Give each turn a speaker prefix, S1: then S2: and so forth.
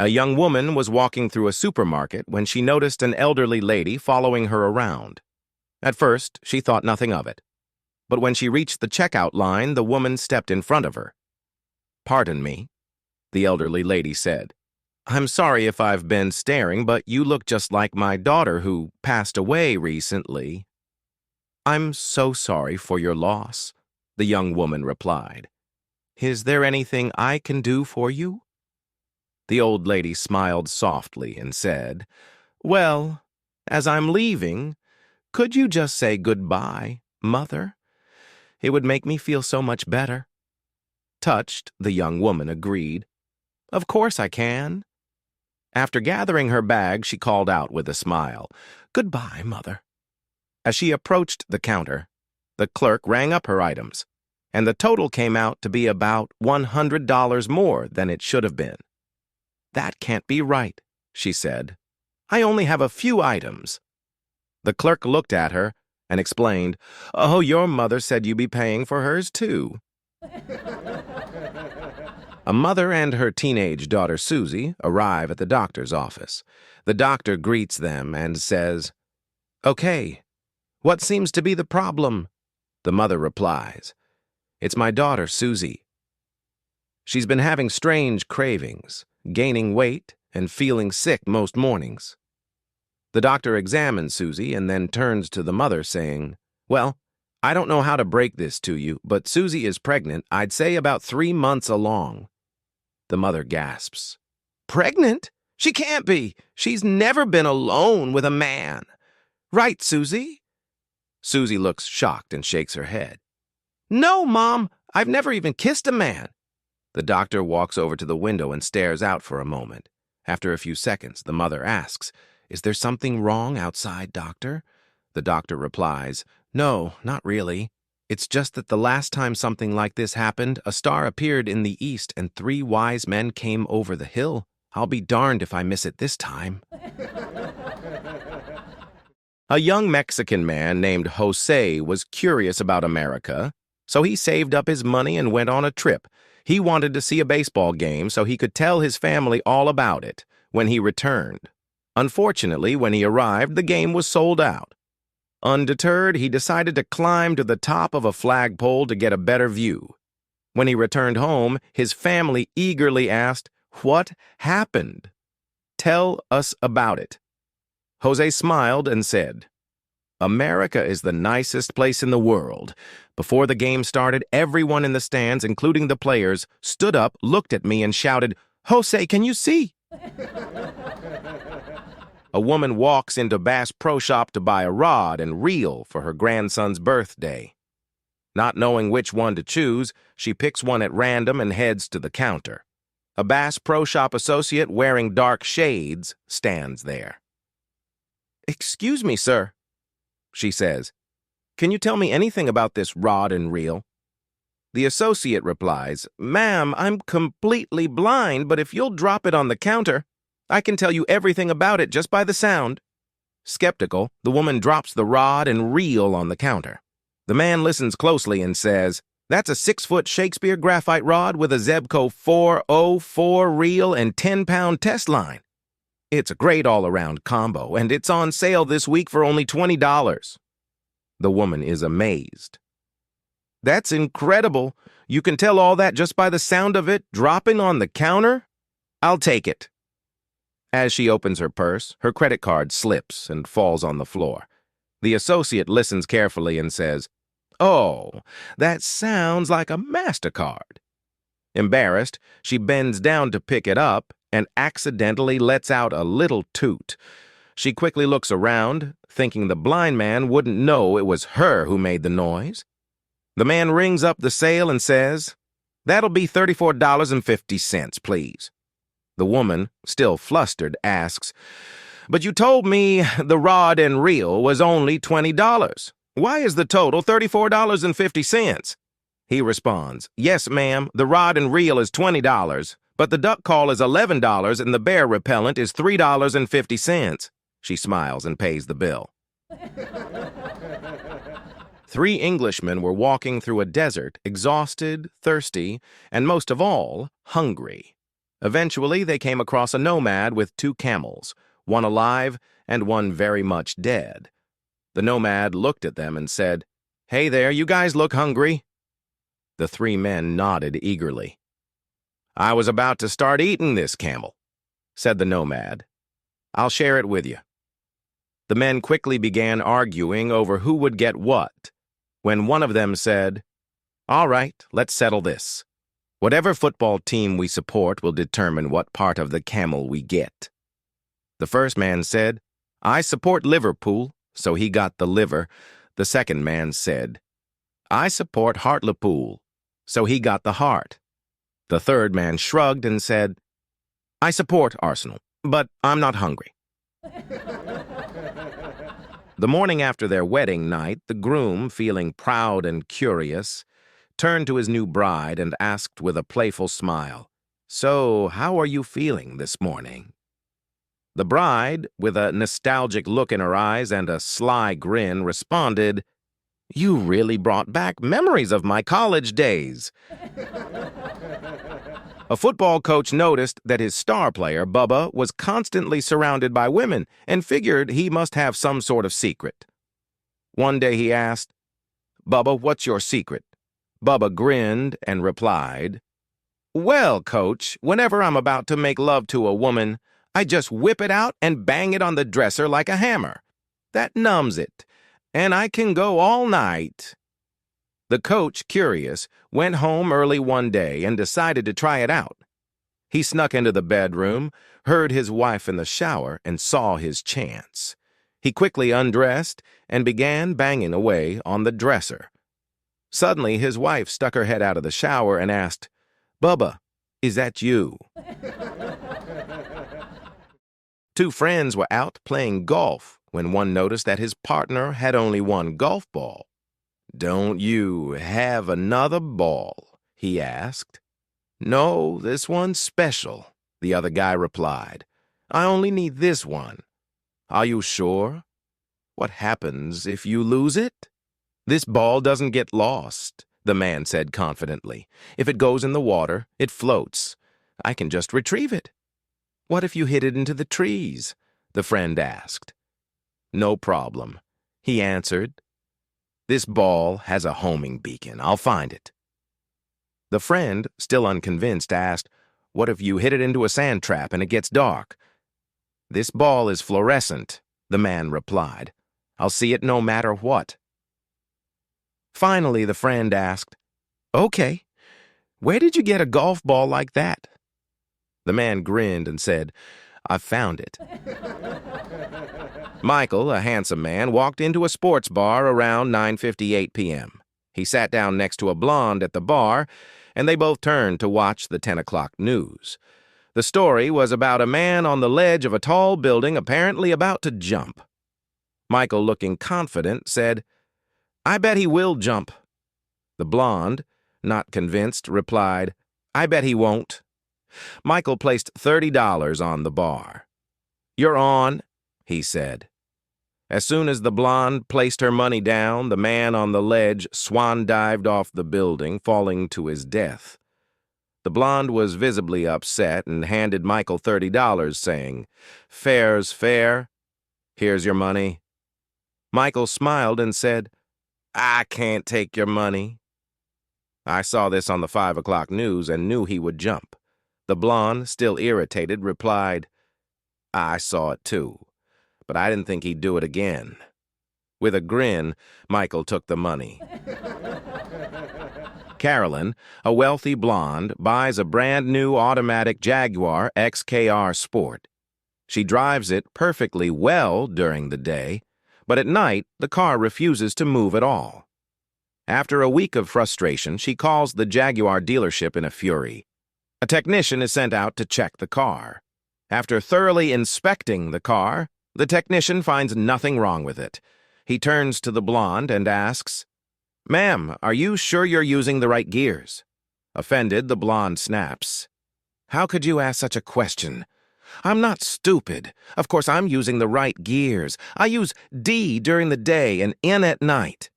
S1: A young woman was walking through a supermarket when she noticed an elderly lady following her around. At first, she thought nothing of it. But when she reached the checkout line, the woman stepped in front of her. "Pardon me," the elderly lady said. "I'm sorry if I've been staring, but you look just like my daughter who passed away recently." "I'm so sorry for your loss," the young woman replied. "Is there anything I can do for you?" The old lady smiled softly and said, "Well, as I'm leaving, could you just say goodbye, Mother? It would make me feel so much better." Touched, the young woman agreed. "Of course I can." After gathering her bag, she called out with a smile, "Goodbye, Mother." As she approached the counter, the clerk rang up her items, and the total came out to be about $100 more than it should have been. "That can't be right," she said. "I only have a few items." The clerk looked at her and explained, "Oh, your mother said you'd be paying for hers too." A mother and her teenage daughter Susie arrive at the doctor's office. The doctor greets them and says, "Okay, what seems to be the problem?" The mother replies, "It's my daughter Susie. She's been having strange cravings, gaining weight, and feeling sick most mornings." The doctor examines Susie and then turns to the mother saying, "Well, I don't know how to break this to you, but Susie is pregnant, I'd say about 3 months along." The mother gasps, "Pregnant? She can't be. She's never been alone with a man. Right, Susie?" Susie looks shocked and shakes her head. "No, Mom, I've never even kissed a man." The doctor walks over to the window and stares out for a moment. After a few seconds, the mother asks, "Is there something wrong outside, doctor?" The doctor replies, "No, not really. It's just that the last time something like this happened, a star appeared in the east and 3 wise men came over the hill. I'll be darned if I miss it this time." A young Mexican man named Jose was curious about America, so he saved up his money and went on a trip. He wanted to see a baseball game so he could tell his family all about it when he returned. Unfortunately, when he arrived, the game was sold out. Undeterred, he decided to climb to the top of a flagpole to get a better view. When he returned home, his family eagerly asked, "What happened? Tell us about it." Jose smiled and said, "America is the nicest place in the world. Before the game started, everyone in the stands, including the players, stood up, looked at me, and shouted, 'Jose, can you see?'" A woman walks into Bass Pro Shop to buy a rod and reel for her grandson's birthday. Not knowing which one to choose, she picks one at random and heads to the counter. A Bass Pro Shop associate wearing dark shades stands there. "Excuse me, sir," she says. "Can you tell me anything about this rod and reel?" The associate replies, "Ma'am, I'm completely blind, but if you'll drop it on the counter, I can tell you everything about it just by the sound." Skeptical, the woman drops the rod and reel on the counter. The man listens closely and says, "That's a 6-foot Shakespeare graphite rod with a Zebco 404 reel and 10-pound test line. It's a great all-around combo, and it's on sale this week for only $20. The woman is amazed. "That's incredible. You can tell all that just by the sound of it dropping on the counter? I'll take it." As she opens her purse, her credit card slips and falls on the floor. The associate listens carefully and says, "Oh, that sounds like a MasterCard." Embarrassed, she bends down to pick it up and accidentally lets out a little toot. She quickly looks around, thinking the blind man wouldn't know it was her who made the noise. The man rings up the sale and says, "That'll be $34.50, please." The woman, still flustered, asks, "But you told me the rod and reel was only $20. Why is the total $34.50? He responds, "Yes, ma'am, the rod and reel is $20, but the duck call is $11 and the bear repellent is $3.50. She smiles and pays the bill. 3 Englishmen were walking through a desert, exhausted, thirsty, and most of all, hungry. Eventually, they came across a nomad with 2 camels, one alive and one very much dead. The nomad looked at them and said, "Hey there, you guys look hungry." The 3 men nodded eagerly. "I was about to start eating this camel," said the nomad. "I'll share it with you." The men quickly began arguing over who would get what, when one of them said, "All right, let's settle this. Whatever football team we support will determine what part of the camel we get." The first man said, "I support Liverpool," so he got the liver. The second man said, "I support Hartlepool," so he got the heart. The third man shrugged and said, "I support Arsenal, but I'm not hungry." The morning after their wedding night, the groom, feeling proud and curious, turned to his new bride and asked with a playful smile, "So, how are you feeling this morning?" The bride, with a nostalgic look in her eyes and a sly grin, responded, "You really brought back memories of my college days." A football coach noticed that his star player, Bubba, was constantly surrounded by women and figured he must have some sort of secret. One day he asked, "Bubba, what's your secret?" Bubba grinned and replied, "Well, coach, whenever I'm about to make love to a woman, I just whip it out and bang it on the dresser like a hammer. That numbs it, and I can go all night." The coach, curious, went home early one day and decided to try it out. He snuck into the bedroom, heard his wife in the shower, and saw his chance. He quickly undressed and began banging away on the dresser. Suddenly, his wife stuck her head out of the shower and asked, "Bubba, is that you?" 2 friends were out playing golf when one noticed that his partner had only one golf ball. "Don't you have another ball?" he asked. "No, this one's special," the other guy replied. "I only need this one." "Are you sure? What happens if you lose it?" "This ball doesn't get lost," the man said confidently. "If it goes in the water, it floats. I can just retrieve it." "What if you hit it into the trees?" the friend asked. "No problem," he answered. "This ball has a homing beacon. I'll find it." The friend, still unconvinced, asked, "What if you hit it into a sand trap and it gets dark?" "This ball is fluorescent," the man replied. "I'll see it no matter what." Finally, the friend asked, "Okay, where did you get a golf ball like that?" The man grinned and said, "I found it." Michael, a handsome man, walked into a sports bar around 9:58 p.m. He sat down next to a blonde at the bar, and they both turned to watch the 10 o'clock news. The story was about a man on the ledge of a tall building apparently about to jump. Michael, looking confident, said, "I bet he will jump." The blonde, not convinced, replied, "I bet he won't." Michael placed $30 on the bar. "You're on," he said. As soon as the blonde placed her money down, the man on the ledge swan-dived off the building, falling to his death. The blonde was visibly upset and handed Michael $30, saying, "Fair's fair. Here's your money." Michael smiled and said, "I can't take your money." "I saw this on the 5 o'clock news and knew he would jump." The blonde, still irritated, replied, "I saw it too, but I didn't think he'd do it again." With a grin, Michael took the money. Carolyn, a wealthy blonde, buys a brand-new automatic Jaguar XKR Sport. She drives it perfectly well during the day, but at night the car refuses to move at all. After a week of frustration, she calls the Jaguar dealership in a fury. A technician is sent out to check the car. After thoroughly inspecting the car, the technician finds nothing wrong with it. He turns to the blonde and asks, "Ma'am, are you sure you're using the right gears?" Offended, the blonde snaps, "How could you ask such a question? I'm not stupid. Of course I'm using the right gears. I use D during the day and N at night."